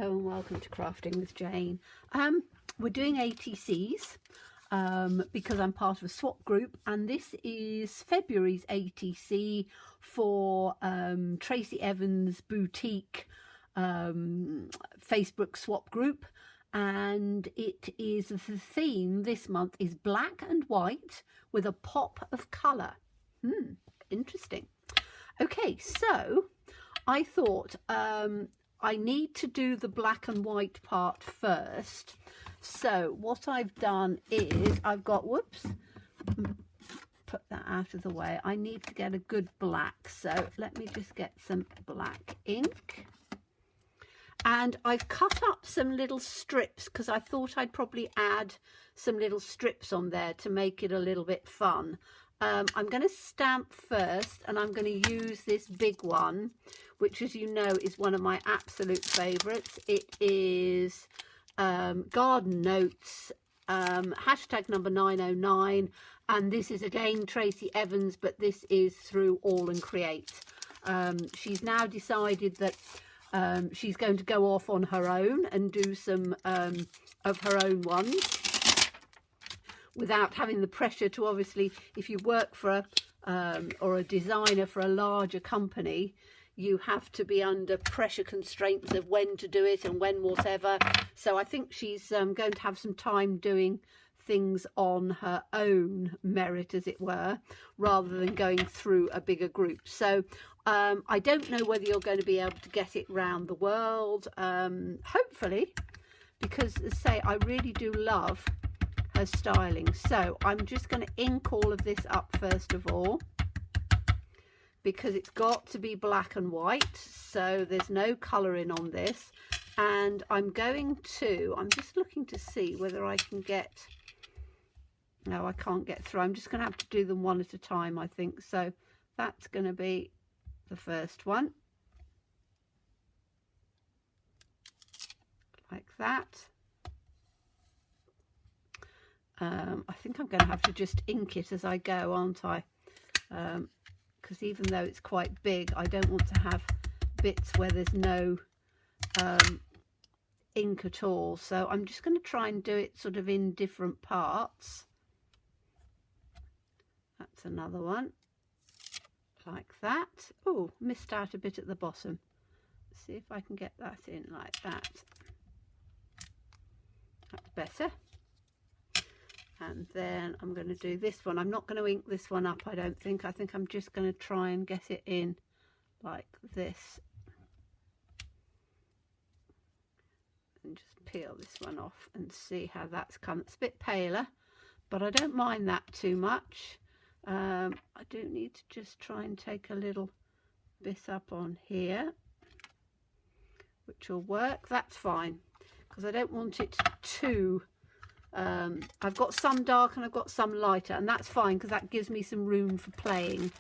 Hello and welcome to Crafting with Jane. We're doing ATCs because I'm part of a swap group, and this is February's ATC for Tracy Evans' boutique Facebook swap group, and it is the theme this month is black and white with a pop of colour. Interesting. Okay, so I thought I need to do the black and white part first. So what I've done is I've got, whoops, put that out of the way. I need to get a good black. So let me just get some black ink. And I've cut up some little strips because I thought I'd probably add some little strips on there to make it a little bit fun. I'm going to stamp first, and I'm going to use this big one, which, as you know, is one of my absolute favourites. It is Garden Notes, hashtag number 909, and this is again Tracy Evans, but this is through All and Create. She's now decided that she's going to go off on her own and do some of her own ones, without having the pressure to, obviously, if you work for a or a designer for a larger company, you have to be under pressure constraints of when to do it and when whatever. So I think she's going to have some time doing things on her own merit, as it were, rather than going through a bigger group. So I don't know whether you're going to be able to get it round the world, hopefully, because, as I say, I really do love her styling. So I'm just going to ink all of this up first of all, because it's got to be black and white, so there's no colouring on this. And I'm just looking to see whether I can get, no, I can't get through. I'm just going to have to do them one at a time, I think. So that's going to be the first one, like that. I think I'm going to have to just ink it as I go, aren't I? Because even though it's quite big, I don't want to have bits where there's no ink at all. So I'm just going to try and do it sort of in different parts. That's another one, like that. Oh, missed out a bit at the bottom. Let's see if I can get that in like that. That's better. And then I'm going to do this one. I'm not going to ink this one up, I don't think. I think I'm just going to try and get it in like this. And just peel this one off and see how that's come. It's a bit paler, but I don't mind that too much. I do need to just try and take a little bit up on here, which will work. That's fine, because I don't want it too... I've got some dark and I've got some lighter, and that's fine because that gives me some room for playing,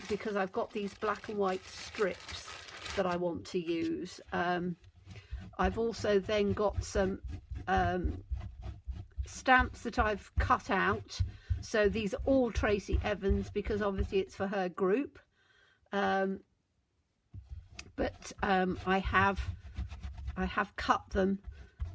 because I've got these black and white strips that I want to use. I've also then got some stamps that I've cut out, so these are all Tracy Evans because obviously it's for her group, but I have cut them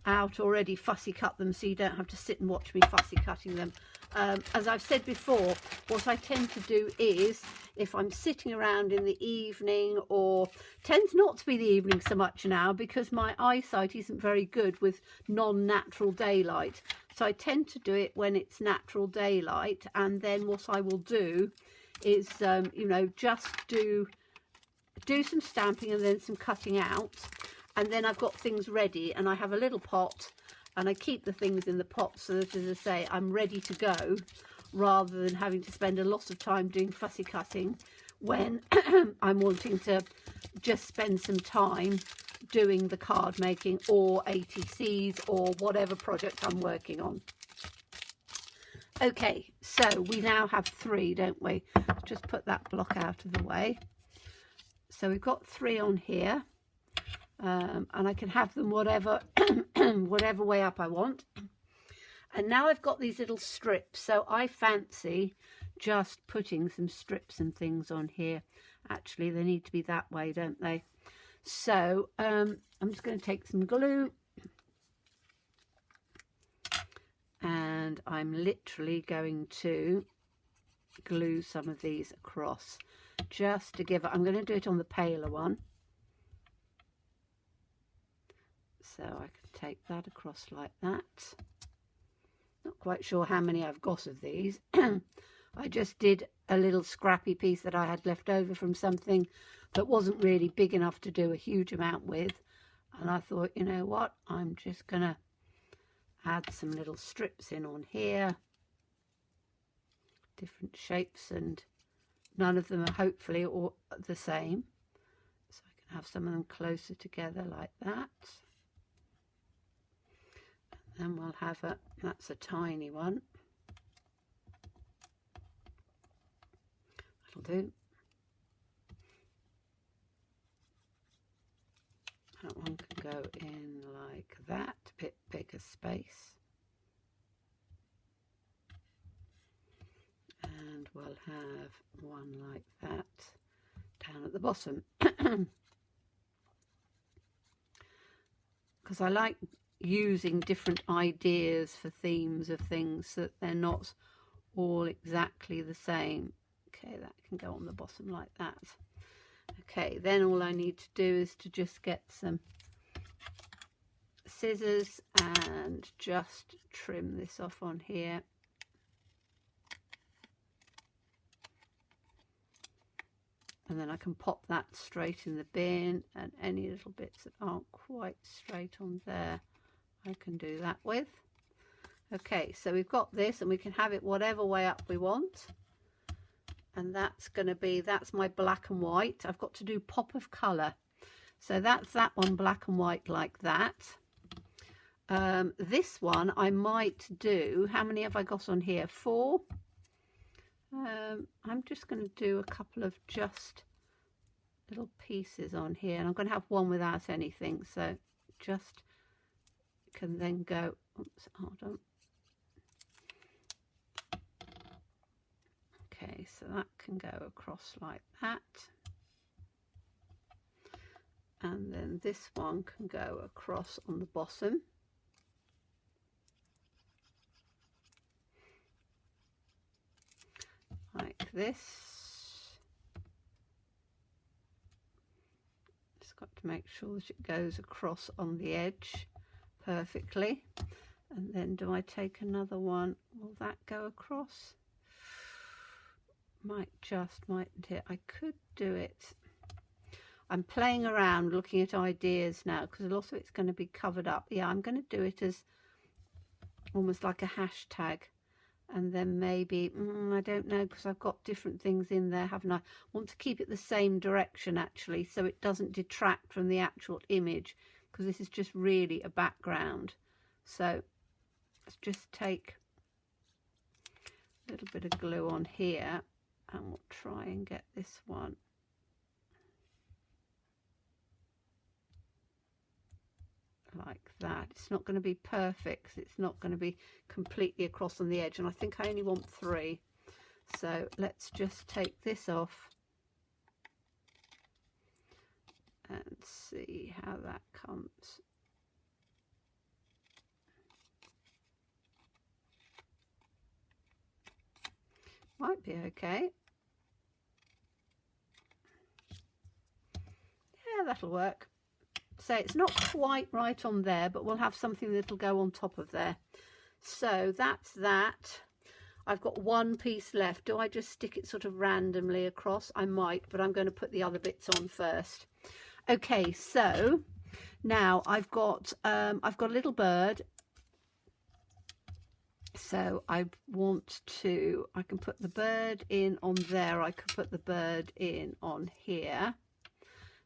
out already, fussy cut them, so you don't have to sit and watch me fussy cutting them. As I've said before, what I tend to do is, if I'm sitting around in the evening, or tends not to be the evening so much now because my eyesight isn't very good with non-natural daylight, so I tend to do it when it's natural daylight. And then what I will do is you know, just do some stamping and then some cutting out. And then I've got things ready, and I have a little pot, and I keep the things in the pot so that, as I say, I'm ready to go, rather than having to spend a lot of time doing fussy cutting when I'm wanting to just spend some time doing the card making or ATCs or whatever project I'm working on. Okay, so we now have 3, don't we? Let's just put that block out of the way. So we've got 3 on here. And I can have them whatever whatever way up I want. And now I've got these little strips, so I fancy just putting some strips and things on here. Actually, they need to be that way, don't they? So I'm just going to take some glue, and I'm literally going to glue some of these across just to give it. I'm going to do it on the paler one, so I can take that across like that. Not quite sure how many I've got of these. I just did a little scrappy piece that I had left over from something that wasn't really big enough to do a huge amount with, and I thought, you know what, I'm just gonna add some little strips in on here, different shapes, and none of them are hopefully all the same, so I can have some of them closer together like that. And then we'll have that's a tiny one, that'll do. That one can go in like that, a bit bigger space. And we'll have one like that down at the bottom. Because I like using different ideas for themes of things so that they're not all exactly the same. Okay, that can go on the bottom like that. Okay, then all I need to do is to just get some scissors and just trim this off on here. And then I can pop that straight in the bin, and any little bits that aren't quite straight on there, I can do that with. Okay, so we've got this, and we can have it whatever way up we want. And that's going to be, that's my black and white. I've got to do pop of colour. So that's that one, black and white like that. This one I might do, how many have I got on here? 4. I'm just going to do a couple of just little pieces on here, and I'm going to have one without anything, so just can then go, oops, hold on. Okay, so that can go across like that, and then this one can go across on the bottom. Like this. Just got to make sure that it goes across on the edge perfectly. And then do I take another one? Will that go across? Mightn't it? I could do it. I'm playing around looking at ideas now because a lot of it's going to be covered up. Yeah, I'm going to do it as almost like a hashtag. And then maybe, I don't know, because I've got different things in there, haven't I? I want to keep it the same direction, actually, so it doesn't detract from the actual image, because this is just really a background. So let's just take a little bit of glue on here, and we'll try and get this one. Like that. It's not going to be perfect because it's not going to be completely across on the edge, and I think I only want 3, so let's just take this off and see how that comes. Might be okay. Yeah, that'll work. So it's not quite right on there, but we'll have something that'll go on top of there. So that's that. I've got one piece left. Do I just stick it sort of randomly across? I might, but I'm going to put the other bits on first. Okay, so now I've got a little bird. So I can put the bird in on there. I could put the bird in on here.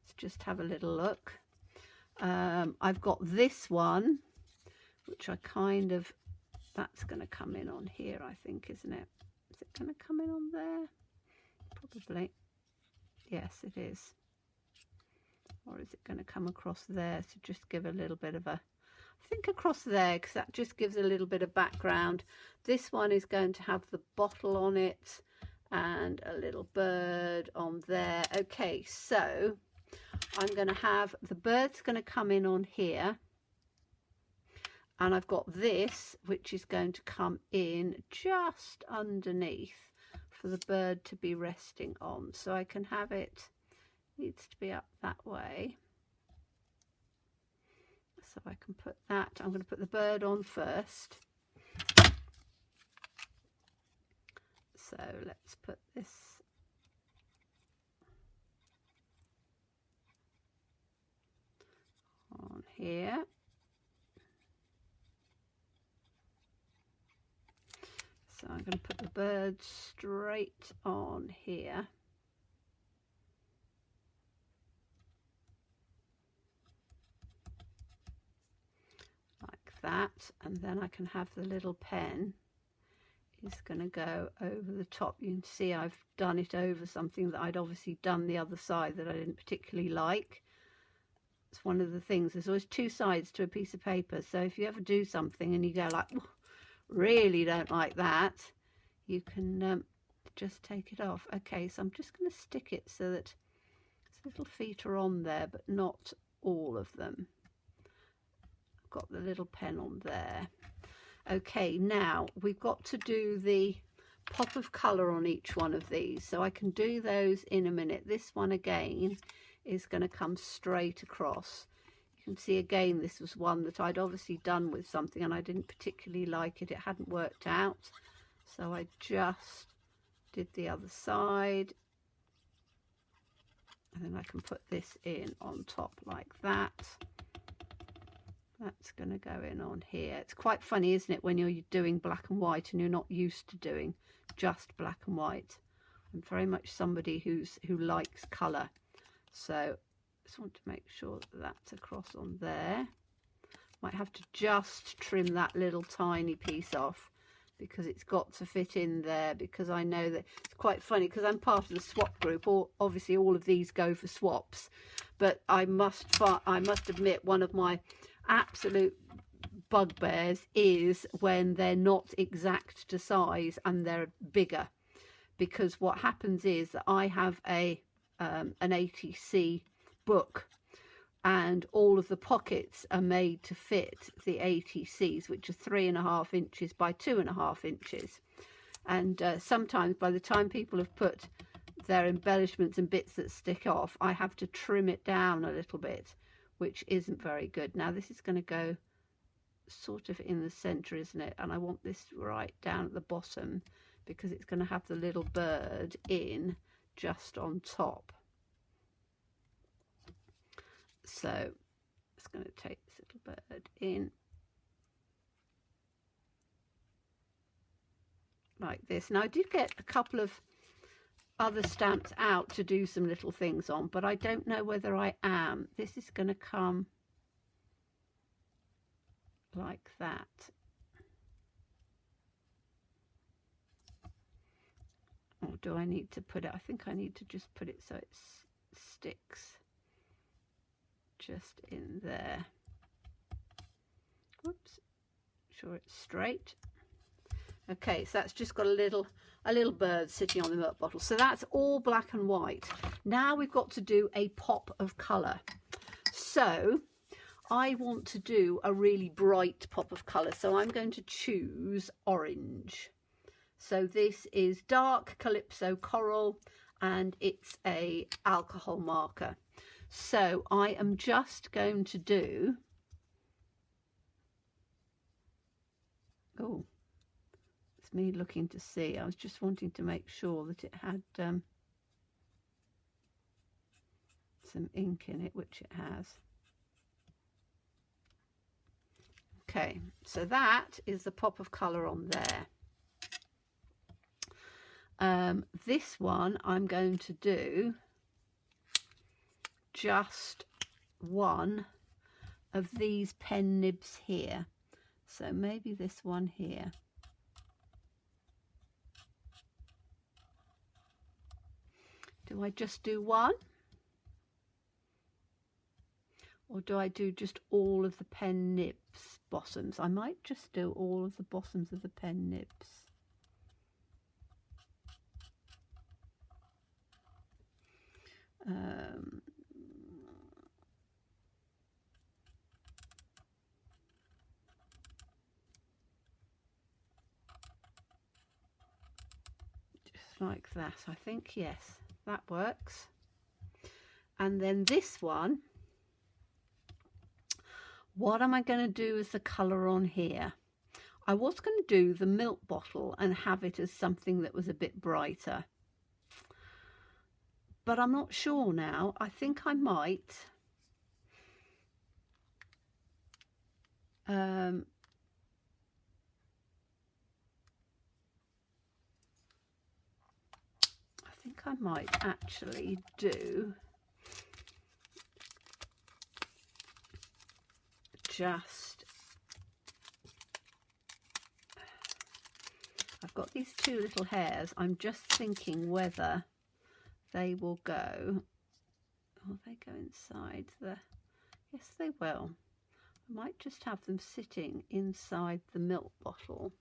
Let's just have a little look. I've got this one, which I that's going to come in on here, I think, isn't it? Is it going to come in on there? Probably. Yes, it is. Or is it going to come across there to just give a little bit of a, I think across there, because that just gives a little bit of background. This one is going to have the bottle on it and a little bird on there. Okay, so I'm going to have the bird's going to come in on here, and I've got this which is going to come in just underneath for the bird to be resting on. So I can have it, needs to be up that way. So I can put that, I'm going to put the bird on first. So let's put this on here. So I'm going to put the bird straight on here. Like that. And then I can have the little pen is going to go over the top. You can see I've done it over something that I'd obviously done the other side that I didn't particularly like. It's one of the things, there's always two sides to a piece of paper. So if you ever do something and you go like, really don't like that, you can just take it off. Okay, so I'm just going to stick it so that its little feet are on there, but not all of them. I've got the little pen on there. Okay, now we've got to do the pop of colour on each one of these, so I can do those in a minute. This one again is going to come straight across. You can see again this was one that I'd obviously done with something and I didn't particularly like it. It hadn't worked out, so I just did the other side, and then I can put this in on top like that. That's going to go in on here. It's quite funny, isn't it, when you're doing black and white and you're not used to doing just black and white. I'm very much somebody who likes colour, so just want to make sure that that's across on there. Might have to just trim that little tiny piece off because it's got to fit in there, because I know that it's quite funny because I'm part of the swap group. Obviously all of these go for swaps, but I must admit one of my absolute bugbears is when they're not exact to size and they're bigger, because what happens is that I have an ATC book and all of the pockets are made to fit the ATCs, which are 3.5 inches by 2.5 inches, and sometimes by the time people have put their embellishments and bits that stick off, I have to trim it down a little bit, which isn't very good. Now this is going to go sort of in the center, isn't it? And I want this right down at the bottom because it's going to have the little bird in just on top. So it's going to take this little bird in like this. Now I did get a couple of other stamps out to do some little things on, but I don't know whether I am. This is going to come like that. Or do I need to put it? I think I need to just put it so it sticks just in there. Whoops, sure it's straight. Okay, so that's just got a little bird sitting on the milk bottle. So that's all black and white. Now we've got to do a pop of colour. So I want to do a really bright pop of colour, so I'm going to choose orange. So this is dark Calypso Coral and it's a alcohol marker. So I am just going to do, oh, it's me looking to see. I was just wanting to make sure that it had some ink in it, which it has. Okay, so that is the pop of colour on there. This one I'm going to do just one of these pen nibs here. So maybe this one here. Do I just do one? Or do I do just all of the pen nibs bottoms? I might just do all of the bottoms of the pen nibs. like that. I think, yes, that works. And then this one, what am I going to do as the colour on here? I was going to do the milk bottle and have it as something that was a bit brighter, but I'm not sure now. I think I might actually do just, I've got these two little hairs. I'm just thinking whether they will go, will they go inside the, yes they will. I might just have them sitting inside the milk bottle,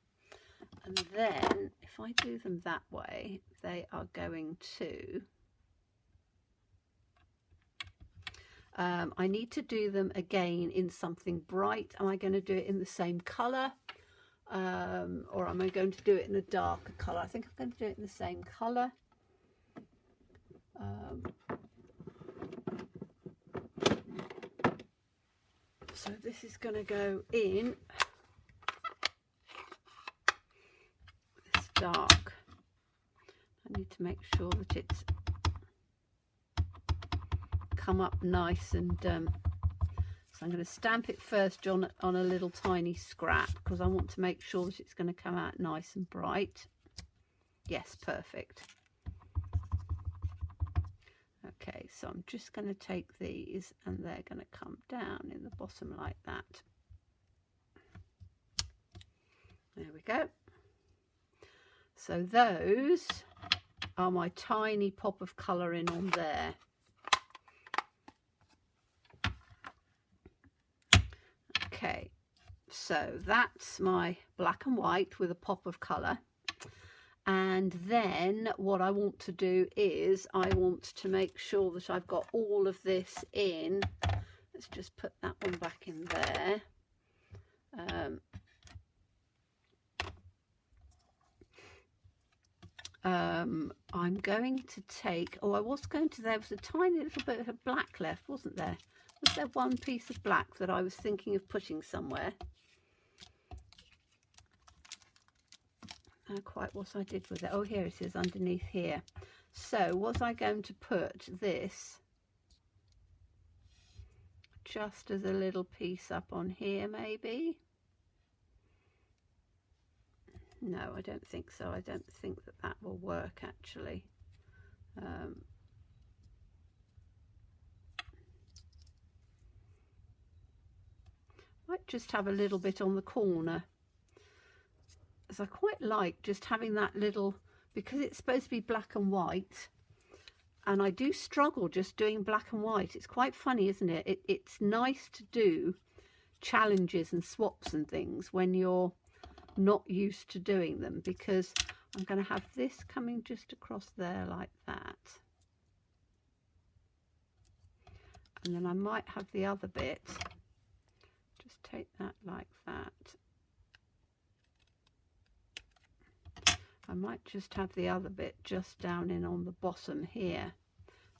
and then if I do them that way, they are going to, I need to do them again in something bright. Am I going to do it in the same colour, or am I going to do it in a darker colour? I think I'm going to do it in the same colour. So this is going to go in this dark. I need to make sure that it's come up nice, and so I'm going to stamp it first on a little tiny scrap, because I want to make sure that it's going to come out nice and bright. Yes, perfect. Okay, so I'm just going to take these, and they're going to come down in the bottom like that. There we go. So those are my tiny pop of colour in on there. Okay, so that's my black and white with a pop of colour. And then what I want to do is I want to make sure that I've got all of this in. Let's just put that one back in there. I'm going to take, oh, I was going to, there was a tiny little bit of black left, wasn't there? Was there one piece of black that I was thinking of putting somewhere? Quite what I did with it. Oh, here it is underneath here. So was I going to put this just as a little piece up on here maybe? No, I don't think so. I don't think that that will work actually. Might just have a little bit on the corner. As I quite like just having that little, because it's supposed to be black and white, and I do struggle just doing black and white. It's quite funny, isn't it? It's nice to do challenges and swaps and things when you're not used to doing them, because I'm going to have this coming just across there like that, and then I might have the other bit, just take that like that. I might just have the other bit just down in on the bottom here.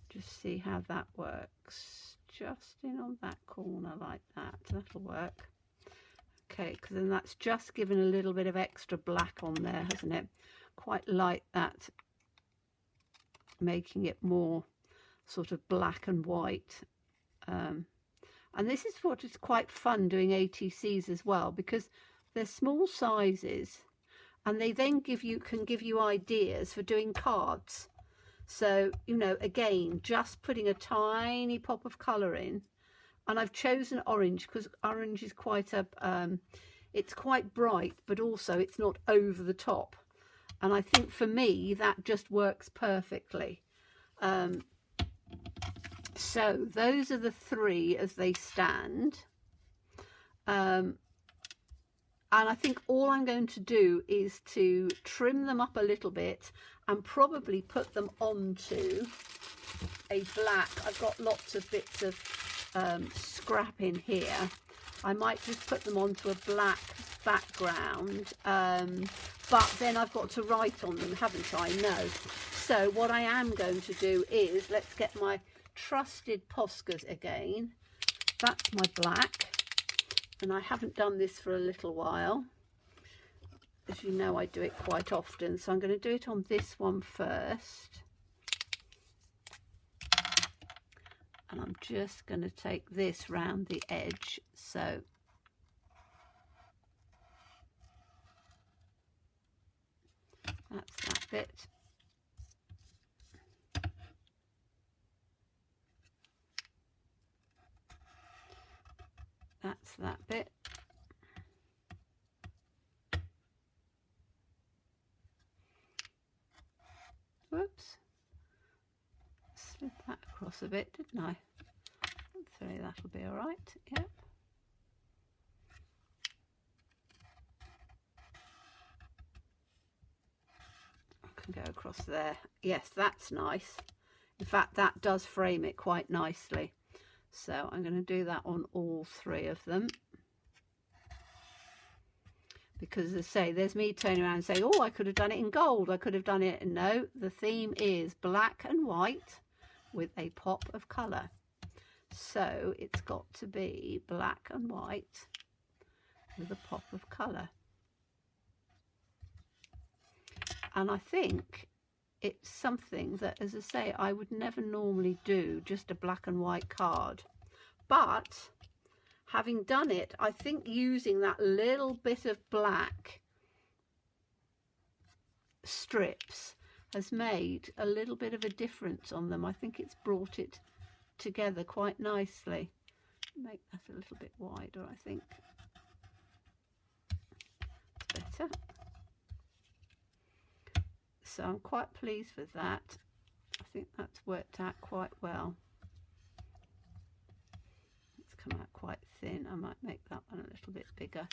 Just see how that works. Just in on that corner like that. That'll work. Okay, because then that's just given a little bit of extra black on there, hasn't it? Quite like that, making it more sort of black and white. And this is what is quite fun doing ATCs as well, because they're small sizes. And they then can give you ideas for doing cards. So, you know, again, just putting a tiny pop of colour in. And I've chosen orange because orange is quite a, it's quite bright, but also it's not over the top. And I think for me, that just works perfectly. So those are the three as they stand. And I think all I'm going to do is to trim them up a little bit and probably put them onto a black. I've got lots of bits of scrap in here. I might just put them onto a black background. but then I've got to write on them, haven't I? No. So what I am going to do is, let's get my trusted Poscas again. That's my black, and I haven't done this for a little while. As you know, I do it quite often, so I'm going to do it on this one first. And I'm just going to take this round the edge, so that's that bit. That's that bit. Whoops. Slid that across a bit, didn't I? Hopefully that'll be all right. Yep. I can go across there. Yes, that's nice. In fact, that does frame it quite nicely. So I'm going to do that on all three of them. Because as I say, there's me turning around and saying, oh, I could have done it in gold. I could have done it. No, the theme is black and white with a pop of colour. So it's got to be black and white with a pop of colour. And I think it's something that, as I say, I would never normally do, just a black and white card. But having done it, I think using that little bit of black strips has made a little bit of a difference on them. I think it's brought it together quite nicely. Make that a little bit wider, I think. It's better. So I'm quite pleased with that. I think that's worked out quite well. It's come out quite thin. I might make that one a little bit bigger.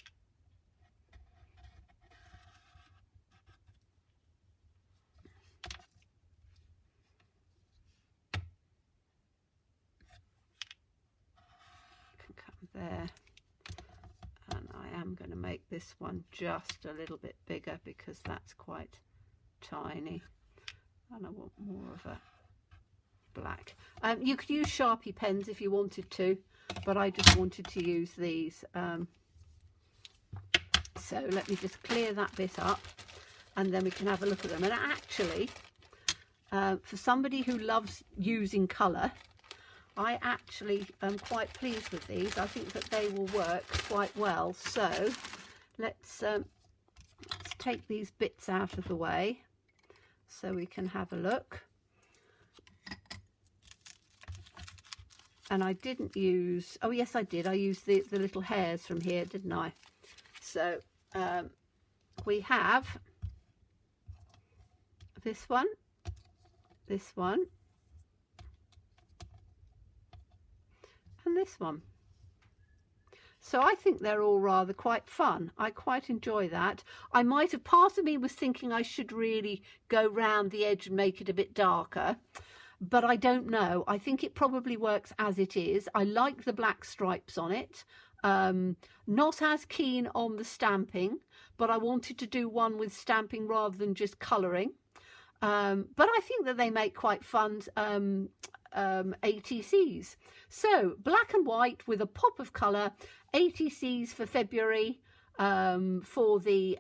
Can come there. And I am going to make this one just a little bit bigger because that's quite tiny, and I want more of a black. You could use Sharpie pens if you wanted to, but I just wanted to use these. So let me just clear that bit up and then we can have a look at them. And actually, for somebody who loves using colour, I actually am quite pleased with these. I think that they will work quite well. So let's take these bits out of the way so we can have a look. And I didn't use, oh yes I did, I used the little hairs from here, didn't I? So we have this one, and this one. So I think they're all rather quite fun. I quite enjoy that. I might have, part of me was thinking I should really go round the edge and make it a bit darker, but I don't know. I think it probably works as it is. I like the black stripes on it. Not as keen on the stamping, but I wanted to do one with stamping rather than just colouring. But I think that they make quite fun ATCs. So black and white with a pop of colour, ATCs for February, for the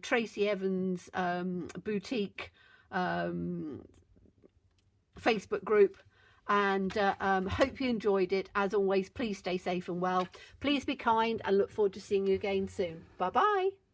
Tracy Evans boutique Facebook group, and hope you enjoyed it. As always, please stay safe and well, please be kind, and look forward to seeing you again soon. Bye bye.